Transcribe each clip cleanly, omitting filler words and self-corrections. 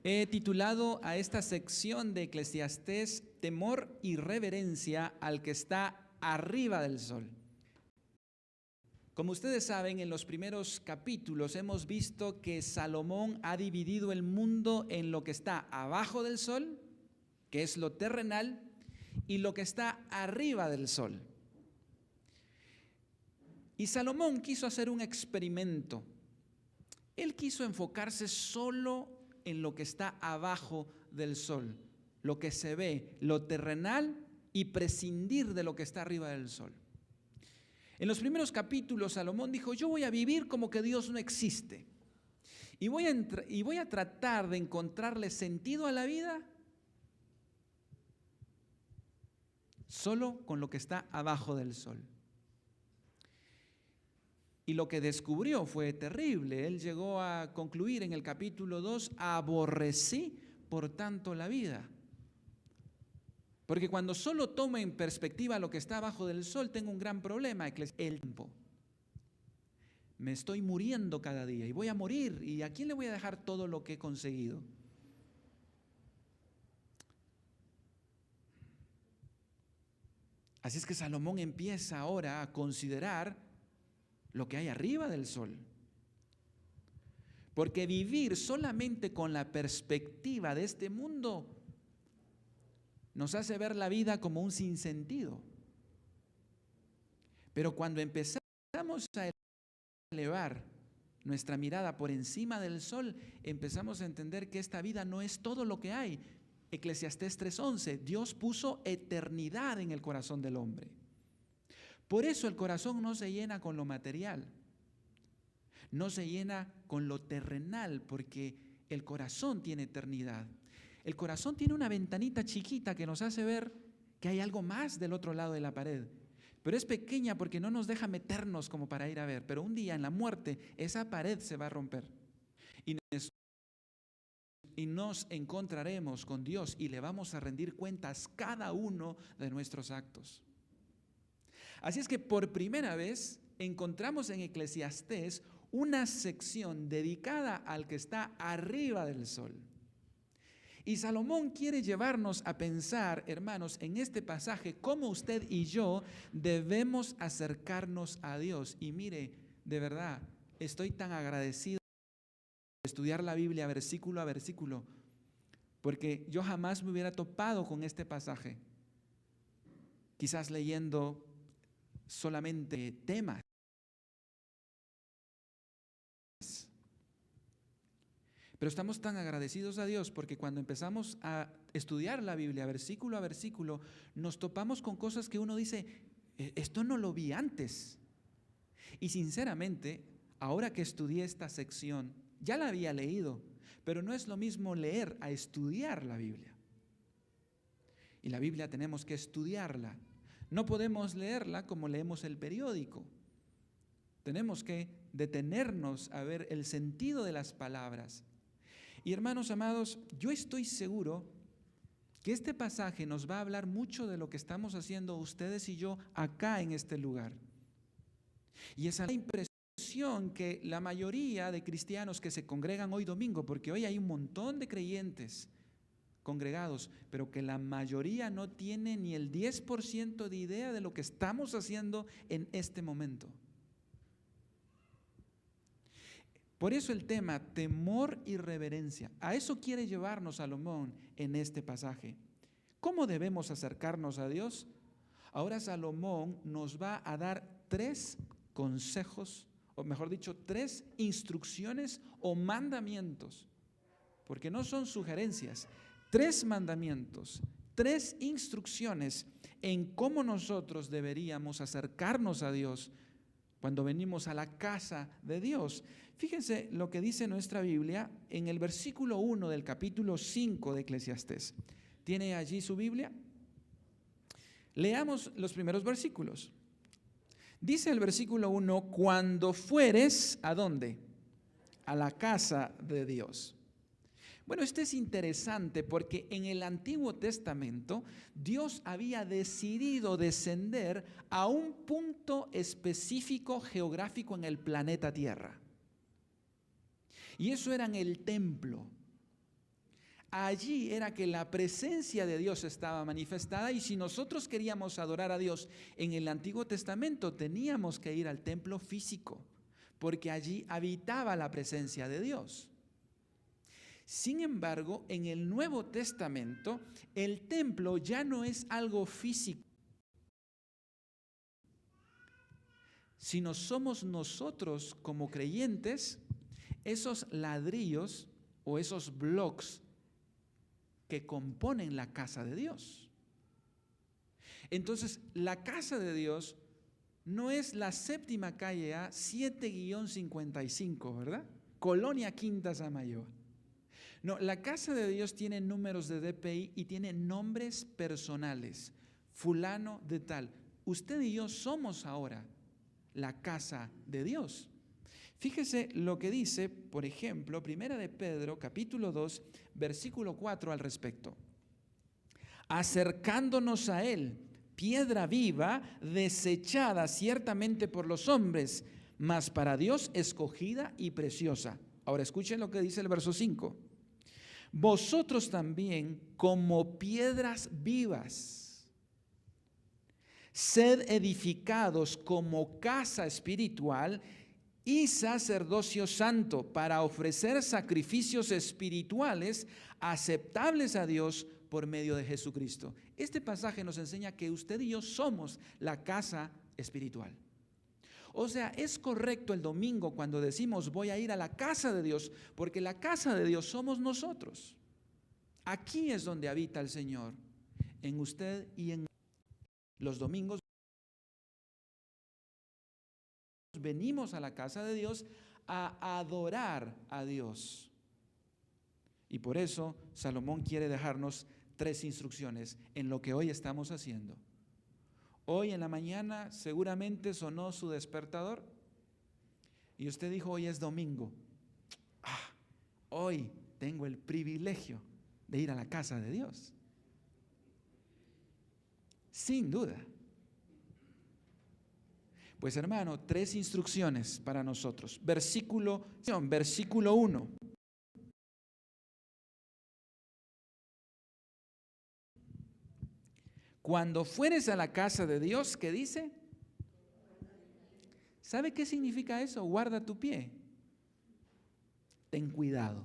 He titulado a esta sección de Eclesiastés Temor y reverencia al que está arriba del sol. Como ustedes saben, en los primeros capítulos hemos visto que Salomón ha dividido el mundo en lo que está abajo del sol, que es lo terrenal, y lo que está arriba del sol. Y Salomón quiso hacer un experimento. Él quiso enfocarse solo en lo que está abajo del sol, lo que se ve, lo terrenal, y prescindir de lo que está arriba del sol. En los primeros capítulos Salomón dijo: yo voy a vivir como que Dios no existe y voy a tratar de encontrarle sentido a la vida solo con lo que está abajo del sol. Y lo que descubrió fue terrible. Él llegó a concluir en el capítulo 2: aborrecí por tanto la vida. Porque cuando solo tomo en perspectiva lo que está abajo del sol, tengo un gran problema: el tiempo. Me estoy muriendo cada día y voy a morir. ¿Y a quién le voy a dejar todo lo que he conseguido? Así es que Salomón empieza ahora a considerar lo que hay arriba del sol. Porque vivir solamente con la perspectiva de este mundo nos hace ver la vida como un sinsentido. Pero cuando empezamos a elevar nuestra mirada por encima del sol, empezamos a entender que esta vida no es todo lo que hay. Eclesiastés 3:11, Dios puso eternidad en el corazón del hombre. Por eso el corazón no se llena con lo material, no se llena con lo terrenal, porque el corazón tiene eternidad. El corazón tiene una ventanita chiquita que nos hace ver que hay algo más del otro lado de la pared. Pero es pequeña porque no nos deja meternos como para ir a ver. Pero un día en la muerte esa pared se va a romper y nos encontraremos con Dios y le vamos a rendir cuentas cada uno de nuestros actos. Así es que por primera vez encontramos en Eclesiastés una sección dedicada al que está arriba del sol. Y Salomón quiere llevarnos a pensar, hermanos, en este pasaje, cómo usted y yo debemos acercarnos a Dios. Y mire, de verdad, estoy tan agradecido de estudiar la Biblia versículo a versículo, porque yo jamás me hubiera topado con este pasaje, quizás leyendo solamente temas. Pero estamos tan agradecidos a Dios porque cuando empezamos a estudiar la Biblia versículo a versículo, nos topamos con cosas que uno dice: esto no lo vi antes. Y sinceramente, ahora que estudié esta sección, ya la había leído, pero no es lo mismo leer a estudiar la Biblia. Y la Biblia tenemos que estudiarla. No podemos leerla como leemos el periódico. Tenemos que detenernos a ver el sentido de las palabras. Y hermanos amados, yo estoy seguro que este pasaje nos va a hablar mucho de lo que estamos haciendo ustedes y yo acá en este lugar. Y esa es la impresión que la mayoría de cristianos que se congregan hoy domingo, porque hoy hay un montón de creyentes congregados, pero que la mayoría no tiene ni el 10% de idea de lo que estamos haciendo en este momento. Por eso el tema temor y reverencia, a eso quiere llevarnos Salomón en este pasaje. ¿Cómo debemos acercarnos a Dios? Ahora Salomón nos va a dar 3 consejos, o mejor dicho, 3 instrucciones o mandamientos, porque no son sugerencias, 3 mandamientos, 3 instrucciones en cómo nosotros deberíamos acercarnos a Dios cuando venimos a la casa de Dios. Fíjense lo que dice nuestra Biblia en el versículo 1 del capítulo 5 de Eclesiastés. ¿Tiene allí su Biblia? Leamos los primeros versículos. Dice el versículo 1: cuando fueres, ¿a dónde? A la casa de Dios. Bueno, esto es interesante porque en el Antiguo Testamento Dios había decidido descender a un punto específico geográfico en el planeta Tierra. Y eso era en el templo. Allí era que la presencia de Dios estaba manifestada, y si nosotros queríamos adorar a Dios en el Antiguo Testamento, teníamos que ir al templo físico, porque allí habitaba la presencia de Dios. Sin embargo, en el Nuevo Testamento, el templo ya no es algo físico, sino somos nosotros como creyentes, esos ladrillos o esos bloques que componen la casa de Dios. Entonces, la casa de Dios no es la séptima calle A 7-55, ¿verdad? Colonia Quinta Samayoa. No, la casa de Dios tiene números de DPI y tiene nombres personales. Fulano de tal. Usted y yo somos ahora la casa de Dios. Fíjese lo que dice, por ejemplo, Primera de Pedro, capítulo 2, versículo 4 al respecto. Acercándonos a Él, piedra viva, desechada ciertamente por los hombres, mas para Dios escogida y preciosa. Ahora escuchen lo que dice el verso 5. Vosotros también, como piedras vivas, sed edificados como casa espiritual y sacerdocio santo, para ofrecer sacrificios espirituales aceptables a Dios por medio de Jesucristo. Este pasaje nos enseña que usted y yo somos la casa espiritual. O sea, es correcto el domingo cuando decimos voy a ir a la casa de Dios, porque la casa de Dios somos nosotros. Aquí es donde habita el Señor, en usted y en los domingos. Venimos a la casa de Dios a adorar a Dios. Y por eso Salomón quiere dejarnos 3 instrucciones en lo que hoy estamos haciendo. Hoy en la mañana seguramente sonó su despertador y usted dijo, hoy es domingo. Hoy tengo el privilegio de ir a la casa de Dios. Sin duda. Pues hermano, 3 instrucciones para nosotros. Versículo 1. Cuando fueres a la casa de Dios, ¿qué dice? ¿Sabe qué significa eso? Guarda tu pie. Ten cuidado.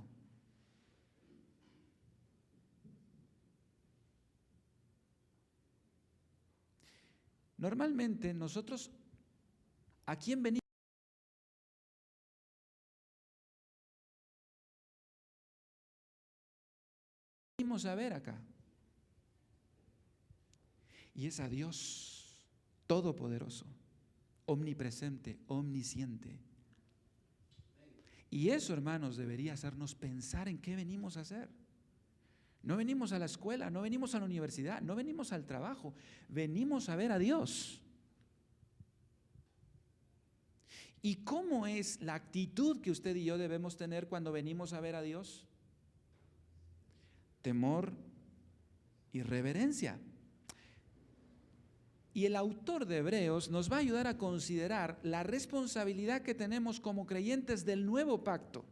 Normalmente nosotros, ¿a quién venimos a ver acá? Y es a Dios todopoderoso, omnipresente, omnisciente. Y eso, hermanos, debería hacernos pensar en qué venimos a hacer. No venimos a la escuela, no venimos a la universidad, no venimos al trabajo, venimos a ver a Dios. ¿Y cómo es la actitud que usted y yo debemos tener cuando venimos a ver a Dios? Temor y reverencia. Y el autor de Hebreos nos va a ayudar a considerar la responsabilidad que tenemos como creyentes del nuevo pacto.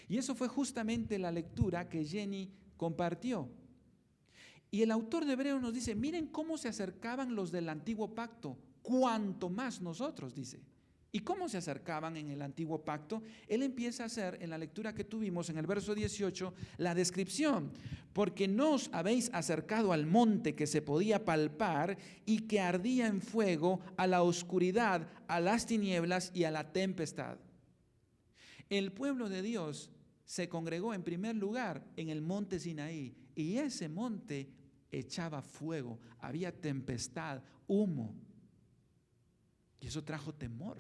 Y eso fue justamente la lectura que Jenny compartió. Y el autor de Hebreos nos dice, miren cómo se acercaban los del antiguo pacto, cuanto más nosotros, dice. ¿Y cómo se acercaban en el antiguo pacto? Él empieza a hacer, en la lectura que tuvimos en el verso 18, la descripción. Porque no os habéis acercado al monte que se podía palpar y que ardía en fuego, a la oscuridad, a las tinieblas y a la tempestad. El pueblo de Dios se congregó en primer lugar en el monte Sinaí, y ese monte echaba fuego, había tempestad, humo, y eso trajo temor.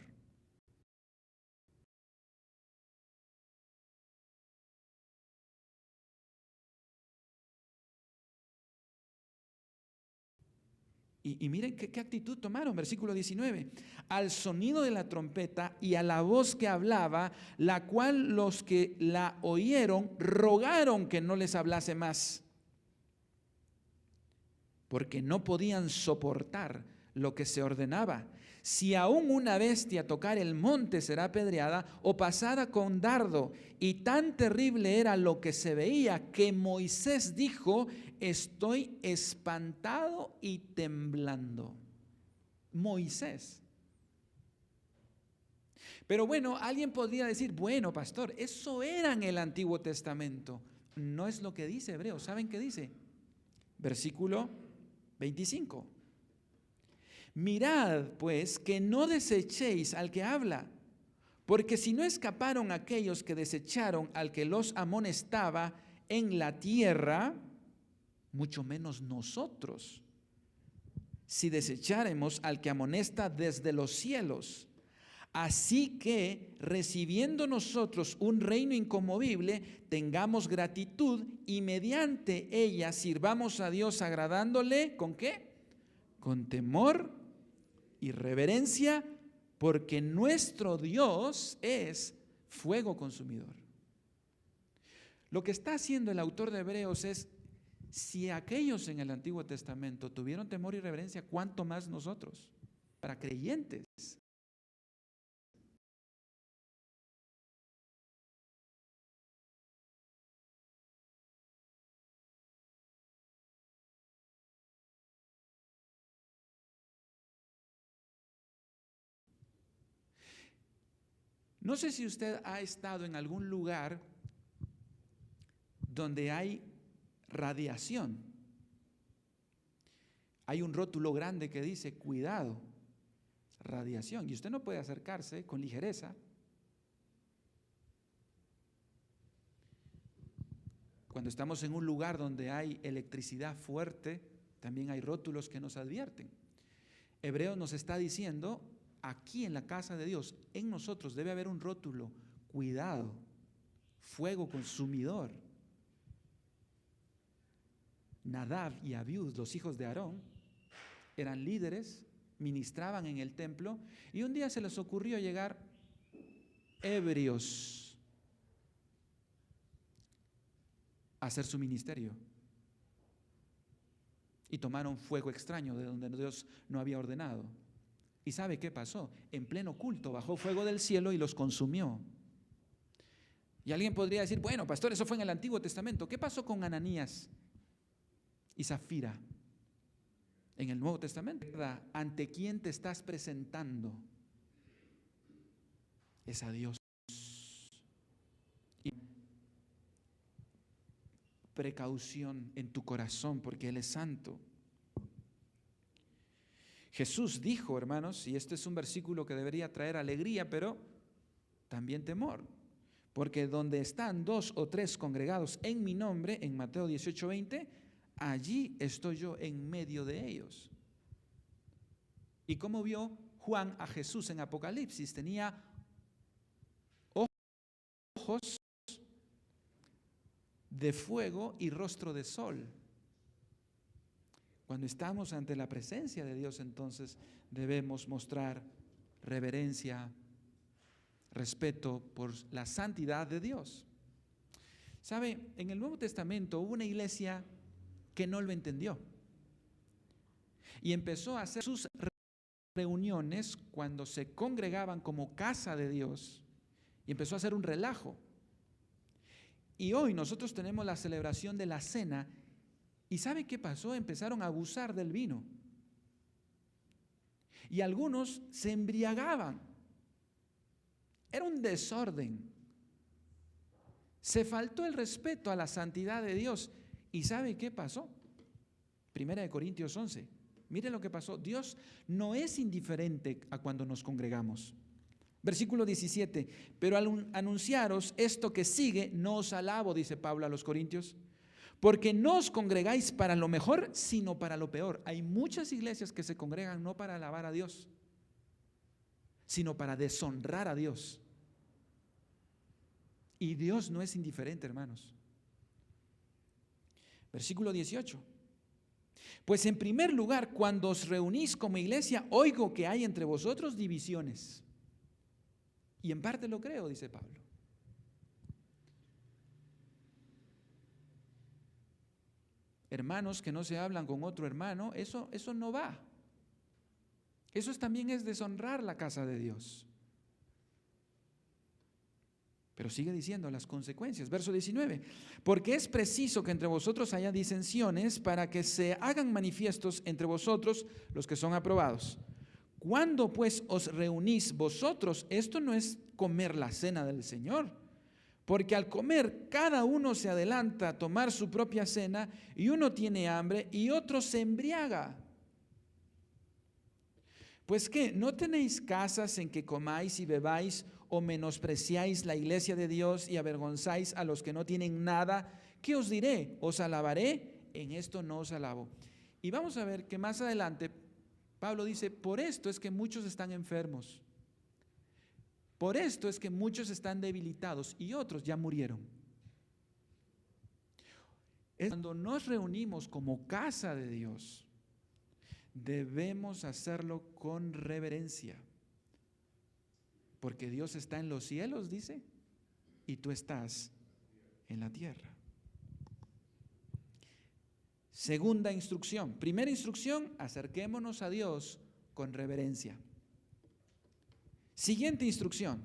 Y miren qué actitud tomaron, versículo 19. Al sonido de la trompeta y a la voz que hablaba, la cual los que la oyeron rogaron que no les hablase más, porque no podían soportar lo que se ordenaba, Si aún una bestia tocar el monte será apedreada o pasada con dardo. Y tan terrible era lo que se veía que Moisés dijo: estoy espantado y temblando. Moisés. Pero bueno, alguien podría decir: bueno, pastor, eso era en el Antiguo Testamento. No es lo que dice Hebreos. ¿Saben qué dice? Versículo 25. Mirad, pues, que no desechéis al que habla, porque si no escaparon aquellos que desecharon al que los amonestaba en la tierra, mucho menos nosotros, si desecháremos al que amonesta desde los cielos. Así que, recibiendo nosotros un reino inconmovible, tengamos gratitud y mediante ella sirvamos a Dios agradándole, ¿con qué? Con temor y reverencia, porque nuestro Dios es fuego consumidor. Lo que está haciendo el autor de Hebreos es: si aquellos en el Antiguo Testamento tuvieron temor y reverencia, ¿cuánto más nosotros? Para creyentes. No sé si usted ha estado en algún lugar donde hay radiación. Hay un rótulo grande que dice: cuidado, radiación. Y usted no puede acercarse con ligereza. Cuando estamos en un lugar donde hay electricidad fuerte, también hay rótulos que nos advierten. Hebreos nos está diciendo: aquí en la casa de Dios, en nosotros debe haber un rótulo: cuidado, fuego consumidor. Nadab y Abiud, los hijos de Aarón, eran líderes, ministraban en el templo, y un día se les ocurrió llegar ebrios a hacer su ministerio. Y tomaron fuego extraño de donde Dios no había ordenado. ¿Y sabe qué pasó? En pleno culto bajó fuego del cielo y los consumió. Y alguien podría decir: bueno, pastor, eso fue en el Antiguo Testamento. ¿Qué pasó con Ananías y Zafira en el Nuevo Testamento? ¿Ante quién te estás presentando? Es a Dios. Y precaución en tu corazón, porque Él es santo. Jesús dijo, hermanos, y este es un versículo que debería traer alegría, pero también temor, porque donde están 2 o 3 congregados en mi nombre, en Mateo 18:20, allí estoy yo en medio de ellos. ¿Y cómo vio Juan a Jesús en Apocalipsis? Tenía ojos de fuego y rostro de sol. Cuando estamos ante la presencia de Dios, entonces debemos mostrar reverencia, respeto por la santidad de Dios. ¿Sabe? En el Nuevo Testamento hubo una iglesia que no lo entendió y empezó a hacer sus reuniones cuando se congregaban como casa de Dios, y empezó a hacer un relajo. Y hoy nosotros tenemos la celebración de la cena, y ¿sabe qué pasó? Empezaron a abusar del vino. Y algunos se embriagaban. Era un desorden. Se faltó el respeto a la santidad de Dios. ¿Y sabe qué pasó? 1 Corintios 11. Mire lo que pasó. Dios no es indiferente a cuando nos congregamos. Versículo 17. Pero al anunciaros esto que sigue, no os alabo, dice Pablo a los Corintios, porque no os congregáis para lo mejor, sino para lo peor. Hay muchas iglesias que se congregan no para alabar a Dios, sino para deshonrar a Dios. Y Dios no es indiferente, hermanos. Versículo 18. Pues en primer lugar, cuando os reunís como iglesia, oigo que hay entre vosotros divisiones. Y en parte lo creo, dice Pablo. Hermanos que no se hablan con otro hermano, eso no va. También es deshonrar la casa de Dios. Pero sigue diciendo las consecuencias. Verso 19. Porque es preciso que entre vosotros haya disensiones para que se hagan manifiestos entre vosotros los que son aprobados. Cuando pues os reunís vosotros, esto no es comer la cena del Señor. Porque al comer cada uno se adelanta a tomar su propia cena y uno tiene hambre y otro se embriaga. Pues ¿qué? ¿No tenéis casas en que comáis y bebáis o menospreciáis la iglesia de Dios y avergonzáis a los que no tienen nada? ¿Qué os diré? ¿Os alabaré? En esto no os alabo. Y vamos a ver que más adelante Pablo dice, por esto es que muchos están enfermos. Por esto es que muchos están debilitados y otros ya murieron. Cuando nos reunimos como casa de Dios, debemos hacerlo con reverencia, porque Dios está en los cielos, dice, y tú estás en la tierra. Segunda instrucción. Primera instrucción, acerquémonos a Dios con reverencia. Siguiente instrucción.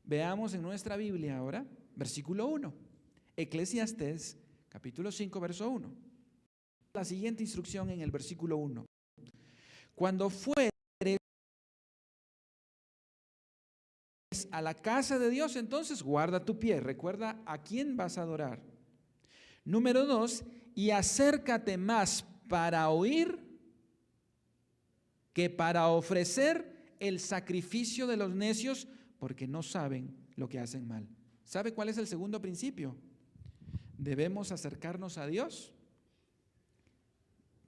Veamos en nuestra Biblia ahora, versículo 1. Eclesiastés, capítulo 5, verso 1. La siguiente instrucción en el versículo 1. Cuando fueres a la casa de Dios, entonces guarda tu pie. Recuerda a quién vas a adorar. Número 2, y acércate más para oír que para ofrecer el sacrificio de los necios, porque no saben lo que hacen mal. ¿Sabe cuál es el segundo principio? Debemos acercarnos a Dios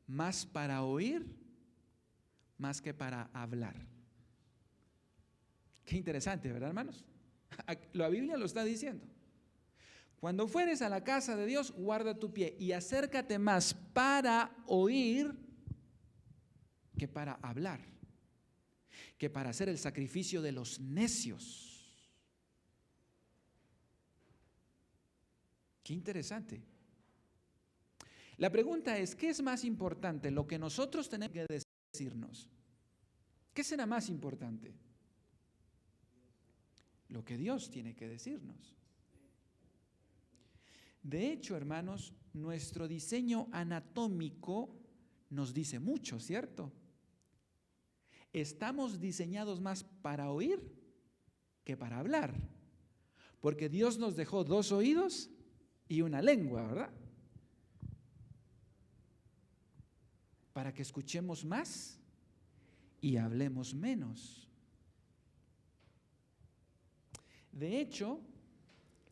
más para oír, más que para hablar. Qué interesante, ¿verdad, hermanos? La Biblia lo está diciendo. Cuando fueres a la casa de Dios, guarda tu pie y acércate más para oír que para hablar, que para hacer el sacrificio de los necios. Qué interesante. La pregunta es, ¿qué es más importante? Lo que nosotros tenemos que decirnos. ¿Qué será más importante? Lo que Dios tiene que decirnos. De hecho, hermanos, nuestro diseño anatómico nos dice mucho, ¿cierto? Estamos diseñados más para oír que para hablar, porque Dios nos dejó 2 oídos y una lengua, ¿verdad? Para que escuchemos más y hablemos menos. De hecho,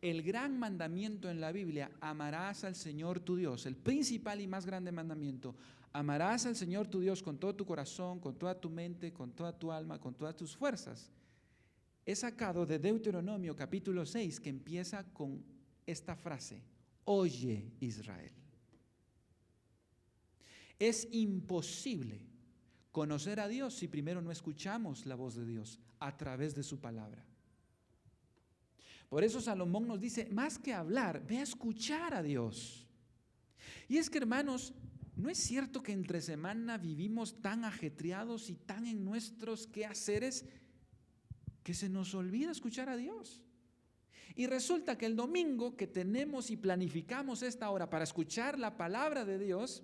el gran mandamiento en la Biblia, amarás al Señor tu Dios, el principal y más grande mandamiento, amarás al Señor tu Dios con todo tu corazón, con toda tu mente, con toda tu alma, con todas tus fuerzas. He sacado de Deuteronomio capítulo 6, que empieza con esta frase: oye, Israel. Es imposible conocer a Dios si primero no escuchamos la voz de Dios a través de su palabra. Por eso Salomón nos dice, más que hablar, ve a escuchar a Dios. Y es que, hermanos, ¿no es cierto que entre semana vivimos tan ajetreados y tan en nuestros quehaceres que se nos olvida escuchar a Dios? Y resulta que el domingo que tenemos y planificamos esta hora para escuchar la palabra de Dios,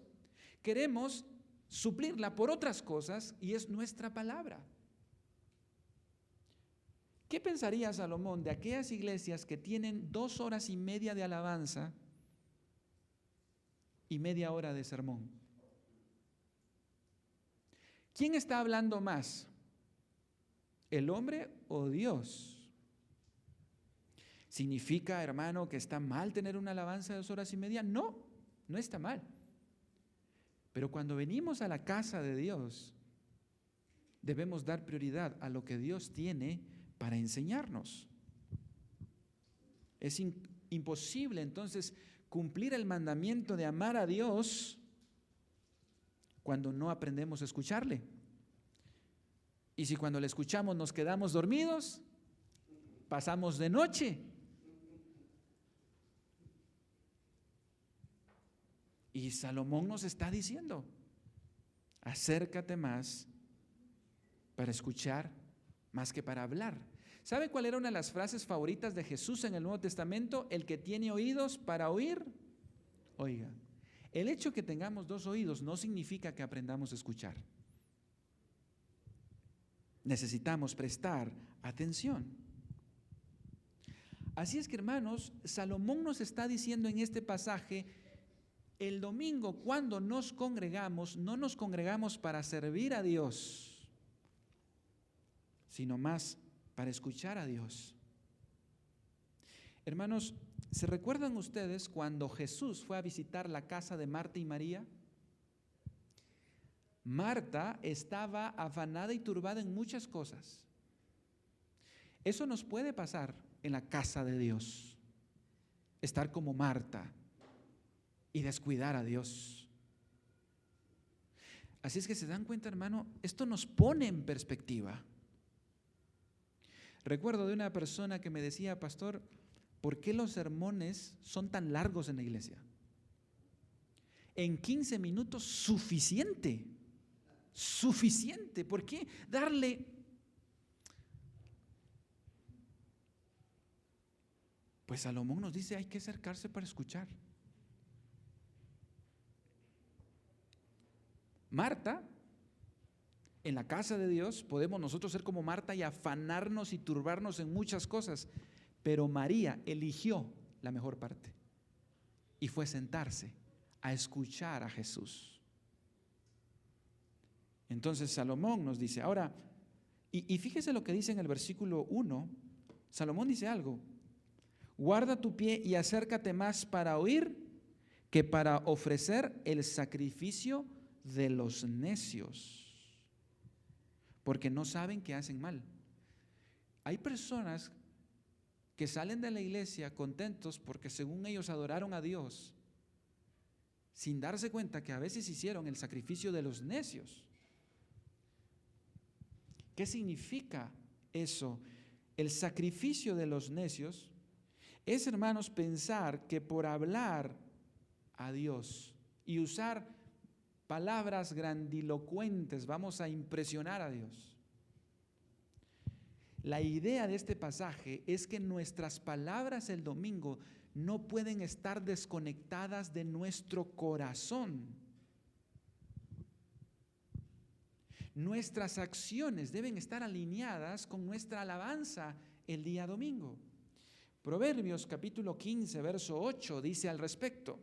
queremos suplirla por otras cosas y es nuestra palabra. ¿Qué pensaría Salomón de aquellas iglesias que tienen 2 horas y media de alabanza y media hora de sermón? ¿Quién está hablando más? ¿El hombre o Dios? ¿Significa, hermano, que está mal tener una alabanza de 2 horas y media? No, no está mal. Pero cuando venimos a la casa de Dios, debemos dar prioridad a lo que Dios tiene para enseñarnos. Es imposible entonces cumplir el mandamiento de amar a Dios cuando no aprendemos a escucharle. Y si cuando le escuchamos nos quedamos dormidos, pasamos de noche. Y Salomón nos está diciendo, acércate más para escuchar más que para hablar. ¿Sabe cuál era una de las frases favoritas de Jesús en el Nuevo Testamento? El que tiene oídos para oír, oiga. El hecho que tengamos dos oídos no significa que aprendamos a escuchar. Necesitamos prestar atención. Así es que, hermanos, Salomón nos está diciendo en este pasaje, el domingo cuando nos congregamos, no nos congregamos para servir a Dios, sino más para escuchar a Dios. Hermanos, ¿se recuerdan ustedes cuando Jesús fue a visitar la casa de Marta y María? Marta estaba afanada y turbada en muchas cosas. Eso nos puede pasar en la casa de Dios, estar como Marta y descuidar a Dios. Así es que se dan cuenta, hermano, esto nos pone en perspectiva. Recuerdo de una persona que me decía, pastor, ¿por qué los sermones son tan largos en la iglesia? En 15 minutos suficiente. Suficiente. ¿Por qué darle? Pues Salomón nos dice, hay que acercarse para escuchar. Marta, en la casa de Dios, podemos nosotros ser como Marta y afanarnos y turbarnos en muchas cosas, pero María eligió la mejor parte y fue sentarse a escuchar a Jesús. Entonces Salomón nos dice, ahora, y fíjese lo que dice en el versículo 1, Salomón dice algo, guarda tu pie y acércate más para oír que para ofrecer el sacrificio de los necios, porque no saben que hacen mal. Hay personas que salen de la iglesia contentos porque según ellos adoraron a Dios, sin darse cuenta que a veces hicieron el sacrificio de los necios. ¿Qué significa eso? El sacrificio de los necios es, hermanos, pensar que por hablar a Dios y usar palabras grandilocuentes vamos a impresionar a Dios. La idea de este pasaje es que nuestras palabras el domingo no pueden estar desconectadas de nuestro corazón. Nuestras acciones deben estar alineadas con nuestra alabanza el día domingo. Proverbios capítulo 15, verso 8 dice al respecto,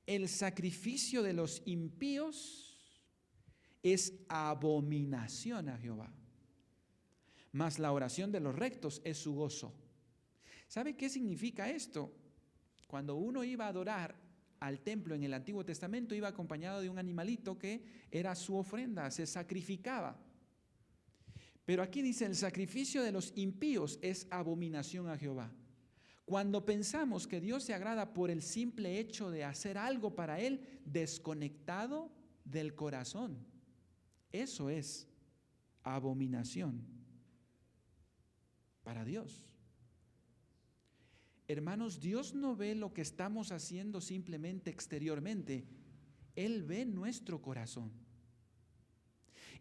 el sacrificio de los impíos es abominación a Jehová, mas la oración de los rectos es su gozo. ¿Sabe qué significa esto? Cuando uno iba a adorar al templo en el Antiguo Testamento, iba acompañado de un animalito que era su ofrenda, se sacrificaba. Pero aquí dice, el sacrificio de los impíos es abominación a Jehová. Cuando pensamos que Dios se agrada por el simple hecho de hacer algo para Él, desconectado del corazón, eso es abominación para Dios. Hermanos, Dios no ve lo que estamos haciendo simplemente exteriormente, Él ve nuestro corazón.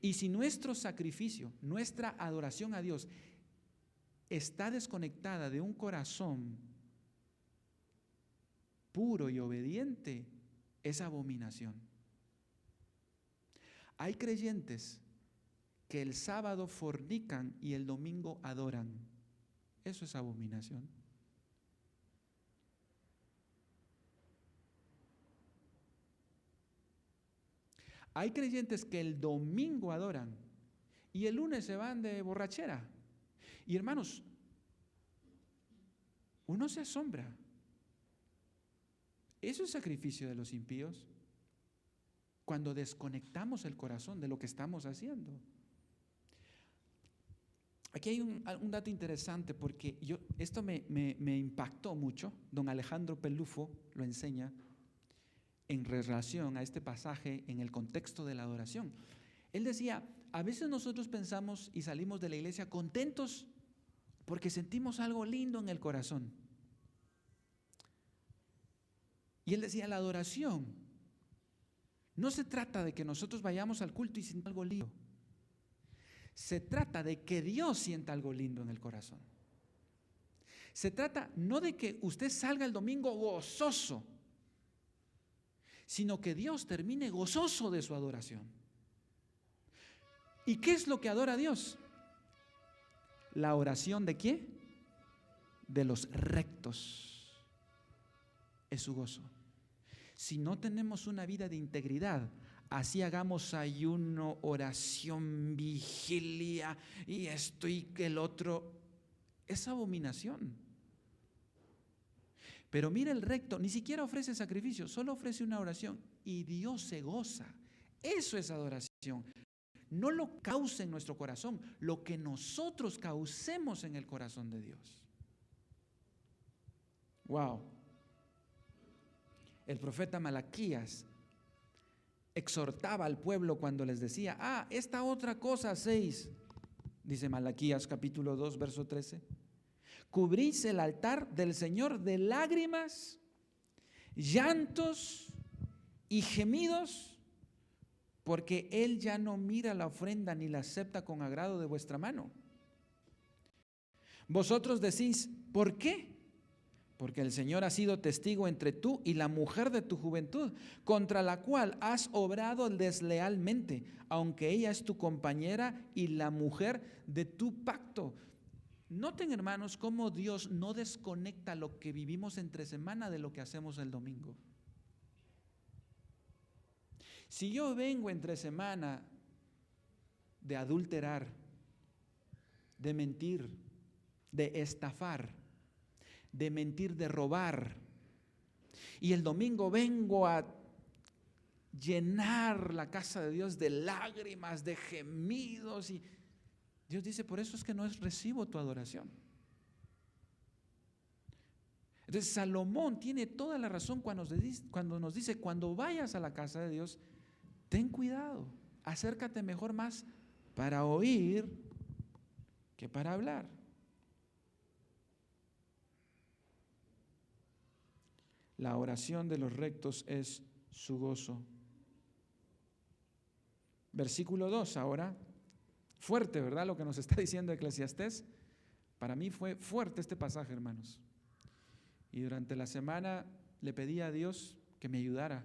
Y si nuestro sacrificio, nuestra adoración a Dios está desconectada de un corazón puro y obediente, es abominación. Hay creyentes que el sábado fornican y el domingo adoran. Eso es abominación. Hay creyentes que el domingo adoran y el lunes se van de borrachera. Y hermanos, uno se asombra. ¿Eso es sacrificio de los impíos? Cuando desconectamos el corazón de lo que estamos haciendo. Aquí hay un dato interesante porque esto me impactó mucho. Don Alejandro Pelufo lo enseña en relación a este pasaje en el contexto de la adoración. Él decía, a veces nosotros pensamos y salimos de la iglesia contentos porque sentimos algo lindo en el corazón. Y él decía, la adoración no se trata de que nosotros vayamos al culto y sintamos algo lindo. Se trata de que Dios sienta algo lindo en el corazón. Se trata no de que usted salga el domingo gozoso, sino que Dios termine gozoso de su adoración. ¿Y qué es lo que adora a Dios? La oración ¿de qué? De los rectos. Es su gozo. Si no tenemos una vida de integridad, así hagamos ayuno, oración, vigilia y esto y el otro, es abominación. Pero mira, el recto ni siquiera ofrece sacrificio, solo ofrece una oración y Dios se goza. Eso es adoración. No lo cause en nuestro corazón, lo que nosotros causemos en el corazón de Dios. Wow. El profeta Malaquías exhortaba al pueblo cuando les decía, esta otra cosa hacéis, dice Malaquías capítulo 2, verso 13. Cubrís el altar del Señor de lágrimas, llantos y gemidos, porque Él ya no mira la ofrenda ni la acepta con agrado de vuestra mano. Vosotros decís, ¿por qué? Porque el Señor ha sido testigo entre tú y la mujer de tu juventud, contra la cual has obrado deslealmente, aunque ella es tu compañera y la mujer de tu pacto. Noten, hermanos, cómo Dios no desconecta lo que vivimos entre semana de lo que hacemos el domingo. Si yo vengo entre semana de adulterar, de mentir, de estafar, de mentir, de robar, y el domingo vengo a llenar la casa de Dios de lágrimas, de gemidos, y Dios dice, por eso es que no recibo tu adoración. Entonces Salomón tiene toda la razón cuando nos dice, cuando vayas a la casa de Dios, ten cuidado, acércate mejor más para oír que para hablar. La oración de los rectos es su gozo. Versículo 2 ahora. Fuerte, ¿verdad? Lo que nos está diciendo Eclesiastés. Para mí fue fuerte este pasaje, hermanos. Y durante la semana le pedí a Dios que me ayudara,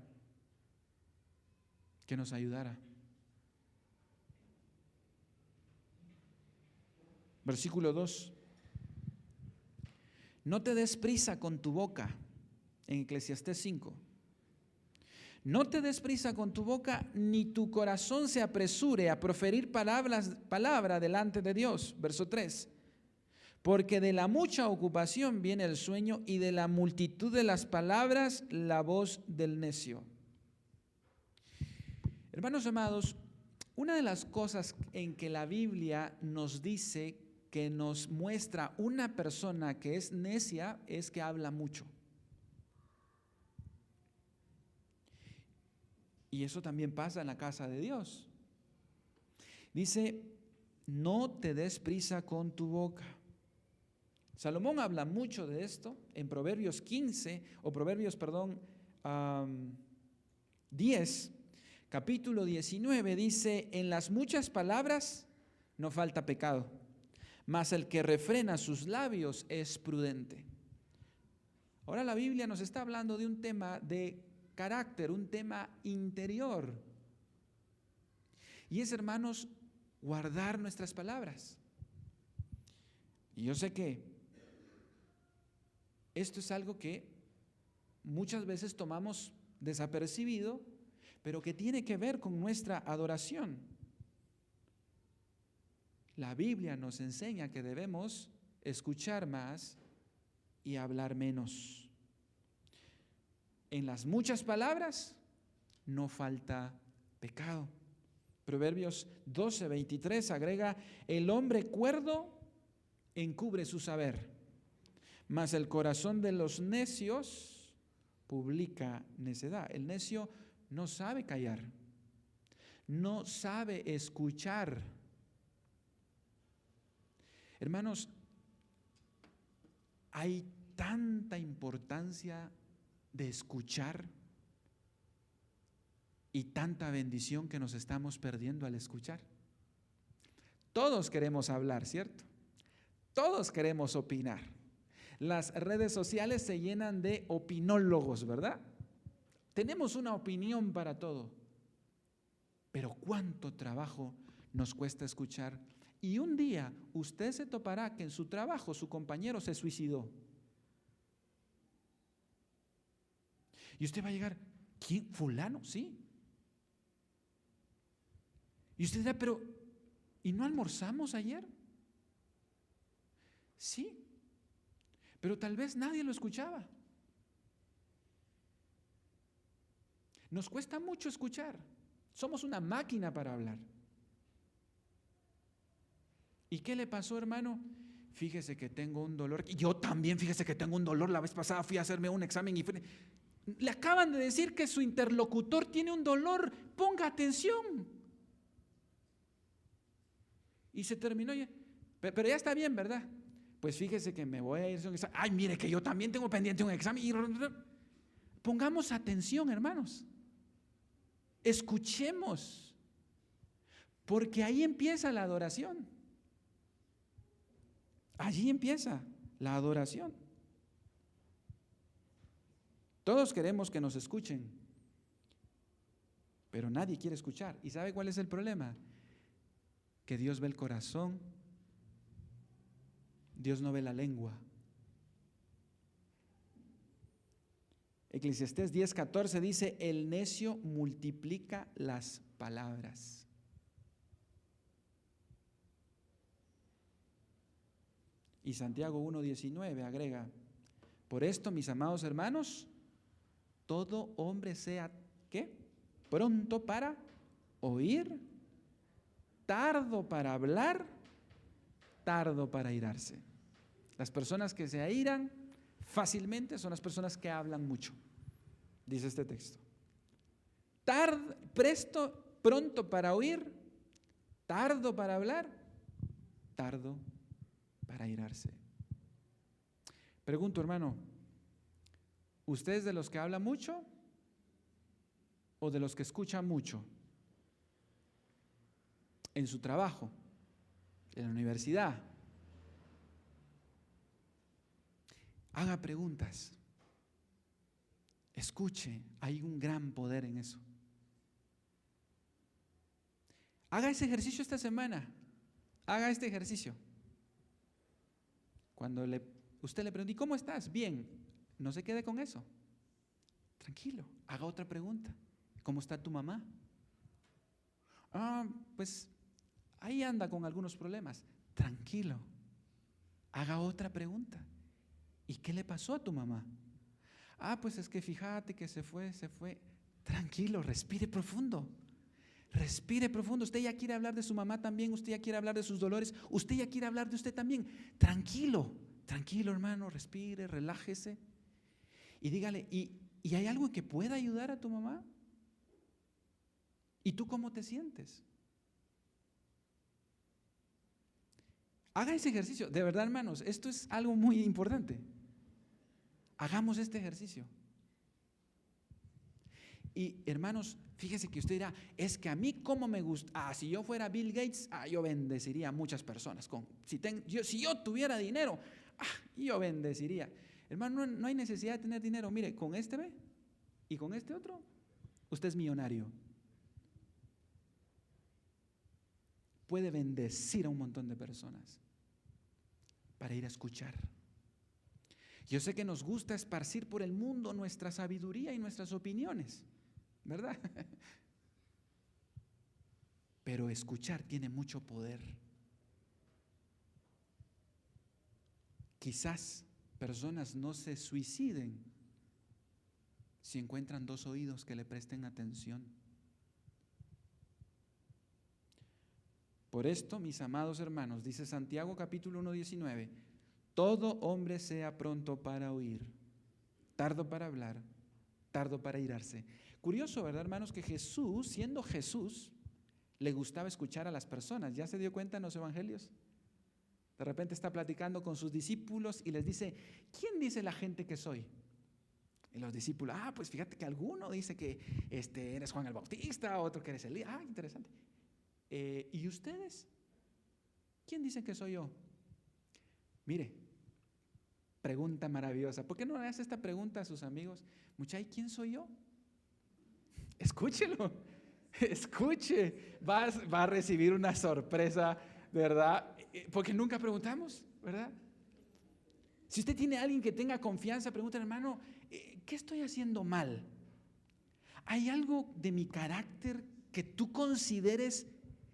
que nos ayudara. Versículo 2. No te des prisa con tu boca, en Eclesiastés 5. No te des prisa con tu boca, ni tu corazón se apresure a proferir palabra delante de Dios. Verso 3. Porque de la mucha ocupación viene el sueño, y de la multitud de las palabras la voz del necio. Hermanos amados, una de las cosas en que la Biblia nos dice, que nos muestra una persona que es necia, es que habla mucho. Y eso también pasa en la casa de Dios. Dice, no te des prisa con tu boca. Salomón habla mucho de esto en Proverbios 10, capítulo 19, dice, en las muchas palabras no falta pecado, mas el que refrena sus labios es prudente. Ahora la Biblia nos está hablando de un tema de carácter, un tema interior. Y es, hermanos, guardar nuestras palabras. Y yo sé que esto es algo que muchas veces tomamos desapercibido, pero que tiene que ver con nuestra adoración. La Biblia nos enseña que debemos escuchar más y hablar menos. En las muchas palabras no falta pecado. Proverbios 12:23 agrega, el hombre cuerdo encubre su saber, mas el corazón de los necios publica necedad. El necio no sabe callar, no sabe escuchar. Hermanos, hay tanta importancia de escuchar y tanta bendición que nos estamos perdiendo al escuchar. Todos queremos hablar, ¿cierto? Todos queremos opinar. Las redes sociales se llenan de opinólogos, ¿verdad? Tenemos una opinión para todo. Pero cuánto trabajo nos cuesta escuchar. Y un día usted se topará que en su trabajo su compañero se suicidó. Y usted va a llegar, ¿quién? ¿Fulano? Sí. Y usted dirá, pero ¿y no almorzamos ayer? Sí, pero tal vez nadie lo escuchaba. Nos cuesta mucho escuchar. Somos una máquina para hablar. ¿Y qué le pasó, hermano? Fíjese que tengo un dolor. Yo también, fíjese que tengo un dolor. La vez pasada fui a hacerme un examen y le acaban de decir que su interlocutor tiene un dolor. Ponga atención. Y se terminó ya. Pero ya está bien, ¿verdad? Pues fíjese que me voy a ir a un examen. Ay, mire que yo también tengo pendiente un examen. Pongamos atención, hermanos. Escuchemos. Porque ahí empieza la adoración. Allí empieza la adoración. Todos queremos que nos escuchen, pero nadie quiere escuchar. ¿Y sabe cuál es el problema? Que Dios ve el corazón, Dios no ve la lengua. Eclesiastés 10:14 dice, el necio multiplica las palabras. Y Santiago 1:19 agrega, por esto, mis amados hermanos, todo hombre sea, ¿qué? Pronto para oír, tardo para hablar, tardo para airarse. Las personas que se airan fácilmente son las personas que hablan mucho, dice este texto. Pronto para oír, tardo para hablar, tardo para airarse. Pregunto, hermano, ¿usted es de los que habla mucho o de los que escucha mucho? En su trabajo, en la universidad. Haga preguntas. Escuche, hay un gran poder en eso. Haga ese ejercicio esta semana. Haga este ejercicio. Cuando usted le pregunte, ¿y cómo estás? Bien. No se quede con eso. Tranquilo, haga otra pregunta. ¿Cómo está tu mamá? Pues ahí anda con algunos problemas. Tranquilo, haga otra pregunta. ¿Y qué le pasó a tu mamá? Pues es que fíjate que se fue. Tranquilo, respire profundo. Respire profundo. Usted ya quiere hablar de su mamá también, usted ya quiere hablar de sus dolores, usted ya quiere hablar de usted también. Tranquilo, tranquilo, hermano, respire, relájese. Y dígale, ¿y hay algo que pueda ayudar a tu mamá? ¿Y tú cómo te sientes? Haga ese ejercicio. De verdad, hermanos, esto es algo muy importante. Hagamos este ejercicio. Y hermanos, fíjese que usted dirá, es que a mí cómo me gusta, si yo fuera Bill Gates, yo bendeciría a muchas personas. Si yo tuviera dinero, yo bendeciría. Hermano, no hay necesidad de tener dinero. Mire, con este ve y con este otro, usted es millonario. Puede bendecir a un montón de personas para ir a escuchar. Yo sé que nos gusta esparcir por el mundo nuestra sabiduría y nuestras opiniones, ¿verdad? Pero escuchar tiene mucho poder. Quizás personas no se suiciden si encuentran dos oídos que le presten atención. Por esto, mis amados hermanos, dice Santiago capítulo 1:19, todo hombre sea pronto para oír, tardo para hablar, tardo para airarse. Curioso, ¿verdad, hermanos? Que Jesús, siendo Jesús, le gustaba escuchar a las personas. ¿Ya se dio cuenta en los evangelios? De repente está platicando con sus discípulos y les dice, ¿quién dice la gente que soy? Y los discípulos, pues fíjate que alguno dice que eres Juan el Bautista, otro que eres Elías. Interesante. ¿Y ustedes? ¿Quién dice que soy yo? Mire, pregunta maravillosa. ¿Por qué no le hace esta pregunta a sus amigos? Muchacho, ¿quién soy yo? Escúchelo, escuche. Va a recibir una sorpresa, ¿verdad? Porque nunca preguntamos, ¿verdad? Si usted tiene a alguien que tenga confianza, pregúntale, hermano, ¿qué estoy haciendo mal? ¿Hay algo de mi carácter que tú consideres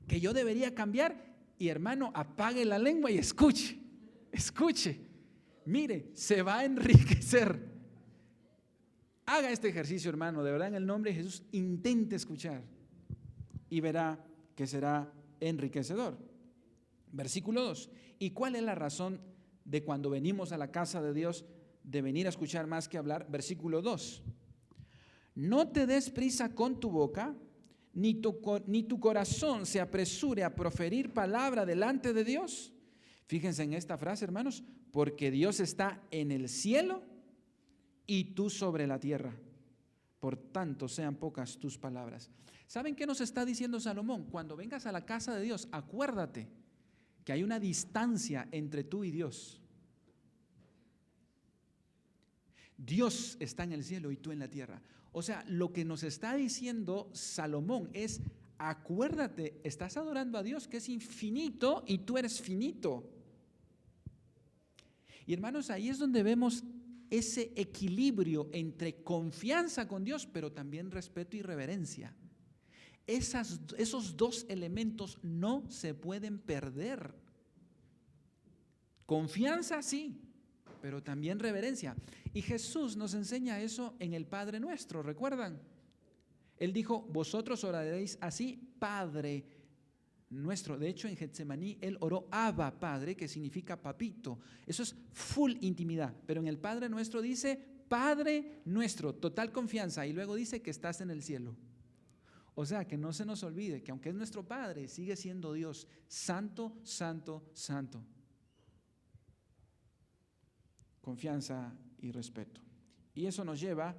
que yo debería cambiar? Y hermano, apague la lengua y escuche, escuche. Mire, se va a enriquecer. Haga este ejercicio, hermano, de verdad, en el nombre de Jesús, intente escuchar y verá que será enriquecedor. Versículo 2. ¿Y cuál es la razón de cuando venimos a la casa de Dios de venir a escuchar más que hablar? Versículo 2. No te des prisa con tu boca, ni tu corazón se apresure a proferir palabra delante de Dios. Fíjense en esta frase, hermanos, porque Dios está en el cielo y tú sobre la tierra. Por tanto, sean pocas tus palabras. ¿Saben qué nos está diciendo Salomón? Cuando vengas a la casa de Dios, acuérdate que hay una distancia entre tú y Dios. Dios está en el cielo y tú en la tierra. O sea, lo que nos está diciendo Salomón es, acuérdate, estás adorando a Dios que es infinito y tú eres finito. Y hermanos, ahí es donde vemos ese equilibrio entre confianza con Dios, pero también respeto y reverencia. Esos dos elementos no se pueden perder. Confianza sí, pero también reverencia. Y Jesús nos enseña eso en el Padre Nuestro, ¿recuerdan? Él dijo, vosotros oraréis así, Padre Nuestro. De hecho, en Getsemaní, Él oró Abba, Padre, que significa papito. Eso es full intimidad. Pero en el Padre Nuestro dice, Padre Nuestro, total confianza. Y luego dice que estás en el cielo. O sea, que no se nos olvide que aunque es nuestro Padre, sigue siendo Dios, santo, santo, santo. Confianza y respeto. Y eso nos lleva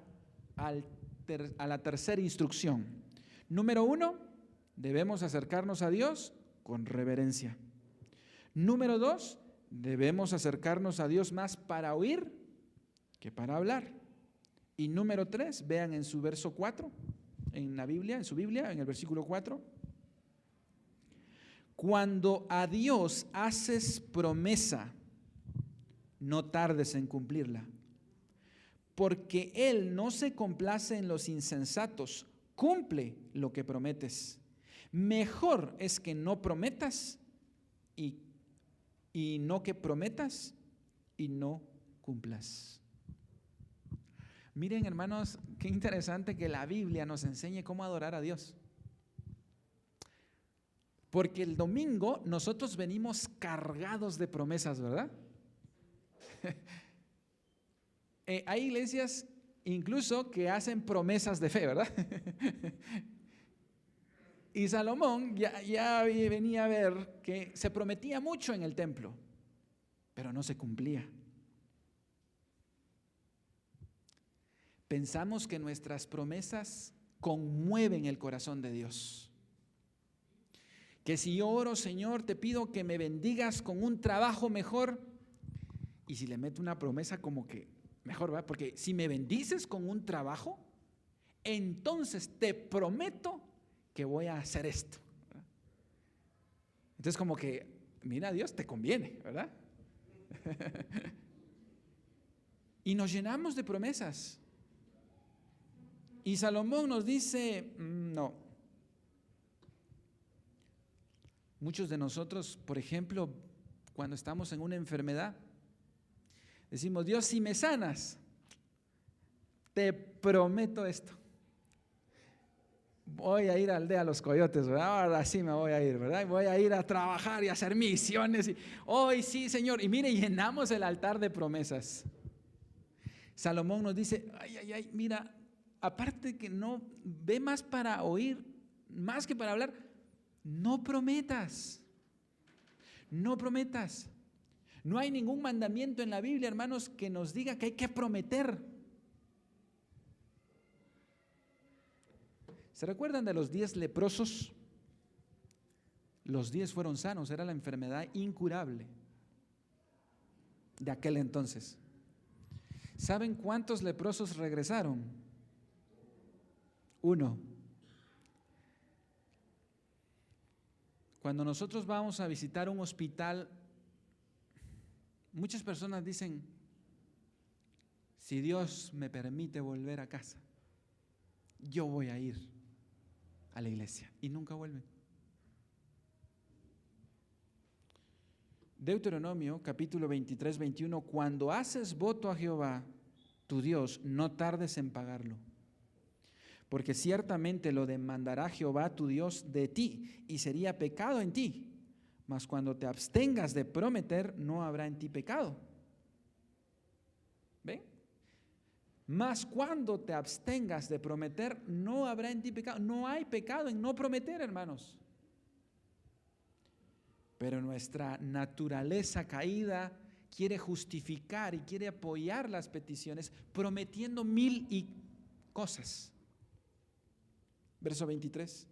a la tercera instrucción. Número 1, debemos acercarnos a Dios con reverencia. Número 2, debemos acercarnos a Dios más para oír que para hablar. Y número 3, vean en su verso 4, en la Biblia, en su Biblia, en el versículo 4. Cuando a Dios haces promesa, no tardes en cumplirla, porque Él no se complace en los insensatos, cumple lo que prometes. Mejor es que no prometas y no que prometas y no cumplas. Miren, hermanos, qué interesante que la Biblia nos enseñe cómo adorar a Dios. Porque el domingo nosotros venimos cargados de promesas, ¿verdad? Hay iglesias incluso que hacen promesas de fe, ¿verdad? Y Salomón ya venía a ver que se prometía mucho en el templo, pero no se cumplía. Pensamos que nuestras promesas conmueven el corazón de Dios. Que si yo oro, Señor, te pido que me bendigas con un trabajo mejor, y si le meto una promesa como que mejor, ¿verdad? Porque si me bendices con un trabajo, entonces te prometo que voy a hacer esto, ¿verdad? Entonces como que, mira, Dios, te conviene, ¿verdad? Y nos llenamos de promesas. Y Salomón nos dice, no. Muchos de nosotros, por ejemplo, cuando estamos en una enfermedad, decimos, Dios, si me sanas, te prometo esto. Voy a ir a Aldea Los Coyotes, ¿verdad? Ahora sí me voy a ir, ¿verdad? Voy a ir a trabajar y a hacer misiones. Hoy sí, Señor. Y mire, llenamos el altar de promesas. Salomón nos dice, ay, mira, aparte que no, ve más para oír, más que para hablar, no prometas. No prometas. No hay ningún mandamiento en la Biblia, hermanos, que nos diga que hay que prometer. ¿Se recuerdan de los 10 leprosos? Los 10 fueron sanos, era la enfermedad incurable de aquel entonces. ¿Saben cuántos leprosos regresaron? 1. Cuando nosotros vamos a visitar un hospital, muchas personas dicen, si Dios me permite volver a casa, yo voy a ir a la iglesia, y nunca vuelven. Deuteronomio capítulo 23, 21, cuando haces voto a Jehová, tu Dios, no tardes en pagarlo, porque ciertamente lo demandará Jehová tu Dios de ti, y sería pecado en ti, mas cuando te abstengas de prometer, no habrá en ti pecado. ¿Ven? Mas cuando te abstengas de prometer, no habrá en ti pecado. No hay pecado en no prometer, hermanos. Pero nuestra naturaleza caída quiere justificar y quiere apoyar las peticiones prometiendo 1000 cosas. Verso 23.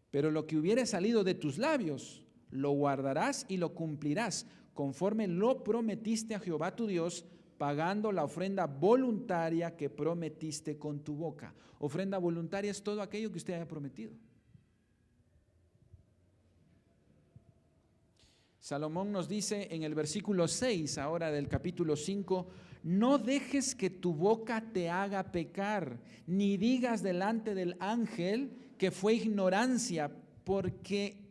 Pero lo que hubiere salido de tus labios, lo guardarás y lo cumplirás, conforme lo prometiste a Jehová tu Dios, pagando la ofrenda voluntaria que prometiste con tu boca. Ofrenda voluntaria es todo aquello que usted haya prometido. Salomón nos dice en el versículo 6, ahora del capítulo 5, no dejes que tu boca te haga pecar, ni digas delante del ángel que fue ignorancia, porque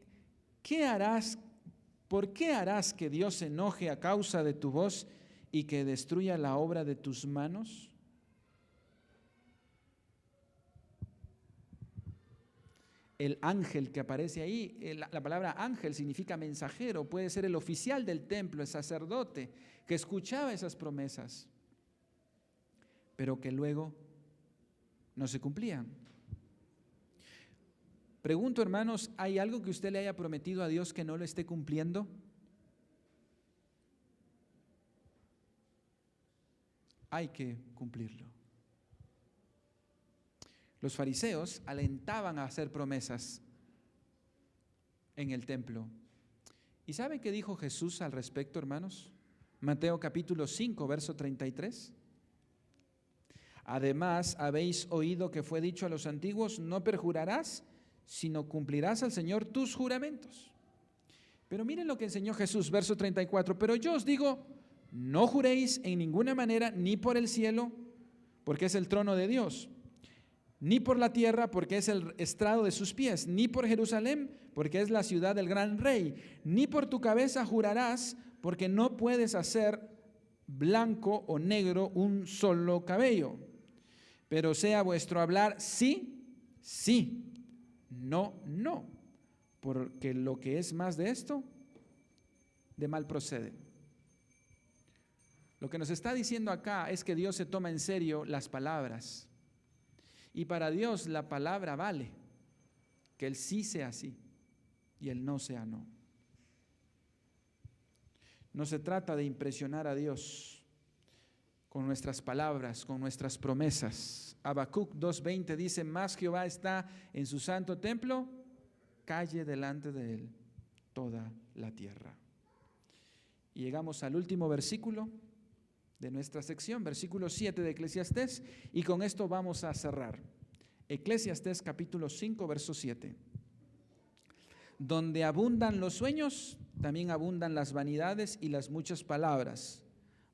¿por qué harás que Dios se enoje a causa de tu voz y que destruya la obra de tus manos? El ángel que aparece ahí, la palabra ángel significa mensajero, puede ser el oficial del templo, el sacerdote, que escuchaba esas promesas, pero que luego no se cumplían. Pregunto, hermanos, ¿hay algo que usted le haya prometido a Dios que no lo esté cumpliendo? Hay que cumplirlo. Los fariseos alentaban a hacer promesas en el templo. ¿Y sabe qué dijo Jesús al respecto, hermanos? Mateo capítulo 5, verso 33. Además, habéis oído que fue dicho a los antiguos, no perjurarás, sino cumplirás al Señor tus juramentos. Pero miren lo que enseñó Jesús, verso 34. Pero yo os digo, no juréis en ninguna manera, ni por el cielo, porque es el trono de Dios, ni por la tierra, porque es el estrado de sus pies, ni por Jerusalén, porque es la ciudad del gran rey, ni por tu cabeza jurarás, porque no puedes hacer blanco o negro un solo cabello. Pero sea vuestro hablar sí, sí, no, no, porque lo que es más de esto, de mal procede. Lo que nos está diciendo acá es que Dios se toma en serio las palabras. Y para Dios la palabra vale, que el sí sea sí y el no sea no. No se trata de impresionar a Dios con nuestras palabras, con nuestras promesas. Habacuc 2:20 dice, más Jehová está en su santo templo, calle delante de él toda la tierra. Y llegamos al último versículo de nuestra sección, versículo 7 de Eclesiastés, y con esto vamos a cerrar. Eclesiastés capítulo 5, verso 7. Donde abundan los sueños, también abundan las vanidades y las muchas palabras.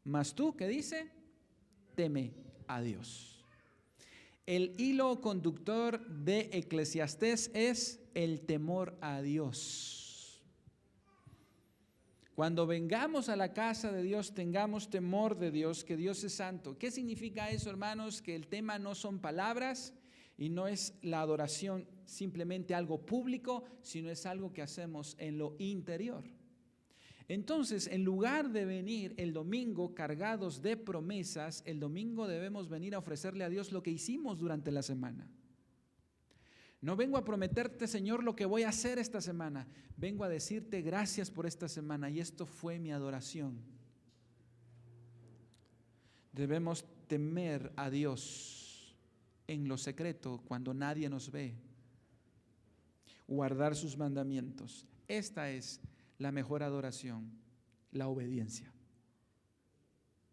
Mas tú, ¿qué dice? Teme a Dios. El hilo conductor de Eclesiastés es el temor a Dios. Cuando vengamos a la casa de Dios, tengamos temor de Dios, que Dios es santo. ¿Qué significa eso, hermanos? Que el tema no son palabras y no es la adoración simplemente algo público, sino es algo que hacemos en lo interior. Entonces, en lugar de venir el domingo cargados de promesas, el domingo debemos venir a ofrecerle a Dios lo que hicimos durante la semana. No vengo a prometerte, Señor, lo que voy a hacer esta semana. Vengo a decirte gracias por esta semana y esto fue mi adoración. Debemos temer a Dios en lo secreto cuando nadie nos ve. Guardar sus mandamientos. Esta es la mejor adoración, la obediencia.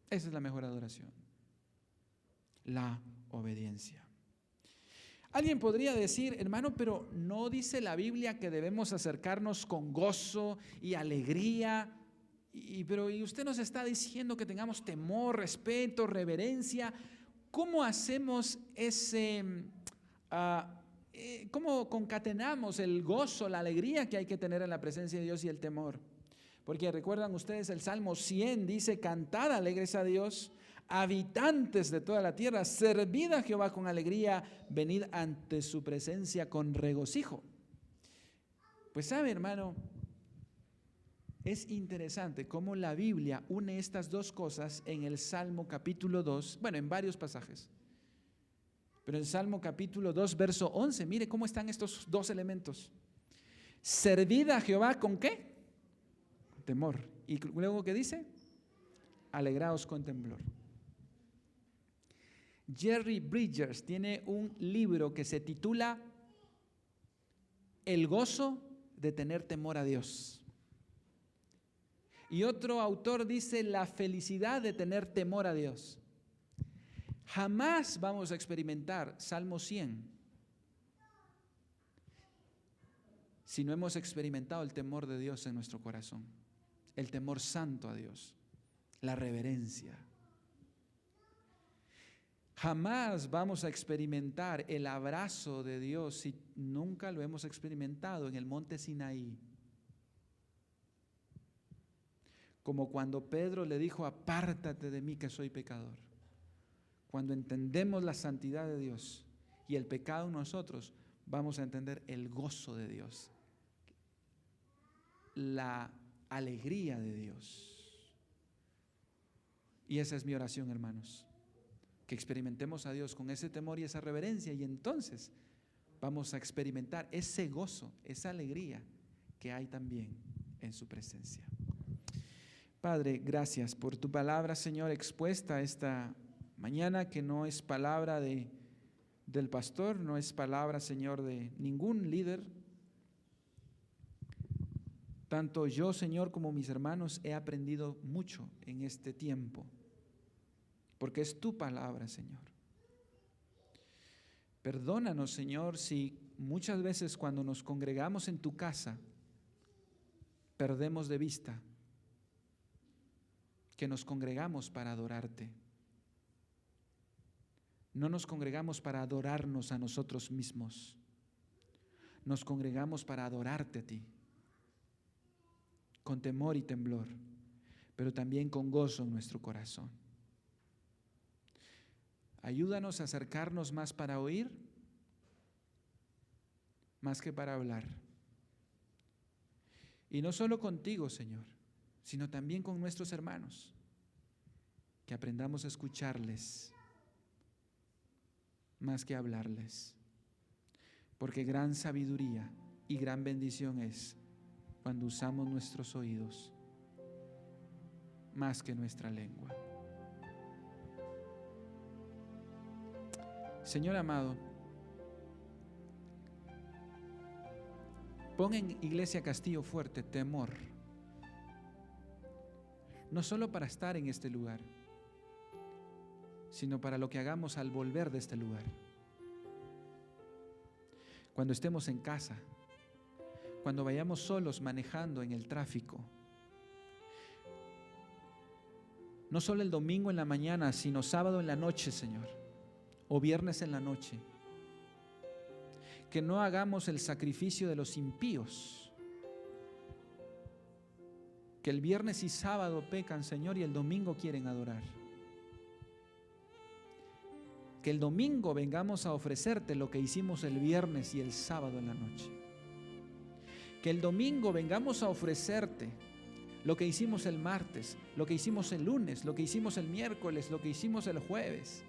Esa es la mejor adoración, la obediencia. Alguien podría decir, hermano, pero ¿no dice la Biblia que debemos acercarnos con gozo y alegría? Pero usted nos está diciendo que tengamos temor, respeto, reverencia. ¿Cómo hacemos cómo concatenamos el gozo, la alegría que hay que tener en la presencia de Dios y el temor? Porque recuerdan ustedes el Salmo 100 dice, cantad alegres a Dios, habitantes de toda la tierra, servid a Jehová con alegría, venid ante su presencia con regocijo. Pues sabe, hermano, es interesante cómo la Biblia une estas dos cosas en el Salmo capítulo 2, bueno, en varios pasajes. Pero en Salmo capítulo 2, verso 11, mire cómo están estos dos elementos. Servid a Jehová ¿con qué? Temor. Y luego, ¿qué dice? Alegraos con temblor. Jerry Bridges tiene un libro que se titula El gozo de tener temor a Dios. Y otro autor dice la felicidad de tener temor a Dios. Jamás vamos a experimentar Salmo 100 si no hemos experimentado el temor de Dios en nuestro corazón, el temor santo a Dios, la reverencia. Jamás vamos a experimentar el abrazo de Dios si nunca lo hemos experimentado en el monte Sinaí. Como cuando Pedro le dijo, apártate de mí que soy pecador. Cuando entendemos la santidad de Dios y el pecado en nosotros, vamos a entender el gozo de Dios, la alegría de Dios. Y esa es mi oración, hermanos, que experimentemos a Dios con ese temor y esa reverencia, y entonces vamos a experimentar ese gozo, esa alegría que hay también en su presencia. Padre, gracias por tu palabra, Señor, expuesta esta mañana, que no es palabra del pastor, no es palabra, Señor, de ningún líder. Tanto yo, Señor, como mis hermanos he aprendido mucho en este tiempo, porque es tu palabra, Señor. Perdónanos, Señor, si muchas veces cuando nos congregamos en tu casa perdemos de vista que nos congregamos para adorarte. No nos congregamos para adorarnos a nosotros mismos. Nos congregamos para adorarte a ti, con temor y temblor, pero también con gozo en nuestro corazón. Ayúdanos a acercarnos más para oír, más que para hablar. Y no solo contigo, Señor, sino también con nuestros hermanos, que aprendamos a escucharles más que hablarles, porque gran sabiduría y gran bendición es cuando usamos nuestros oídos más que nuestra lengua. Señor amado, pon en Iglesia Castillo Fuerte temor, no solo para estar en este lugar, sino para lo que hagamos al volver de este lugar. Cuando estemos en casa, cuando vayamos solos manejando en el tráfico, no solo el domingo en la mañana, sino sábado en la noche, Señor, o viernes en la noche. Que no hagamos el sacrificio de los impíos, que el viernes y sábado pecan, Señor, y el domingo quieren adorar. Que el domingo vengamos a ofrecerte lo que hicimos el viernes y el sábado en la noche. Que el domingo vengamos a ofrecerte lo que hicimos el martes, lo que hicimos el lunes, lo que hicimos el miércoles, lo que hicimos el jueves.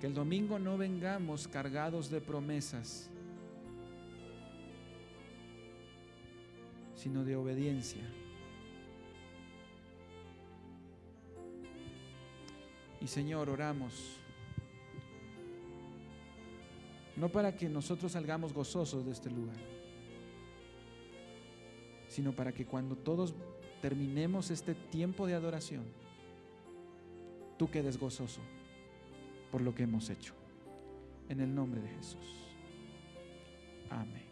Que el domingo no vengamos cargados de promesas, sino de obediencia. Y Señor, oramos no para que nosotros salgamos gozosos de este lugar, sino para que cuando todos terminemos este tiempo de adoración, tú quedes gozoso por lo que hemos hecho. En el nombre de Jesús. Amén.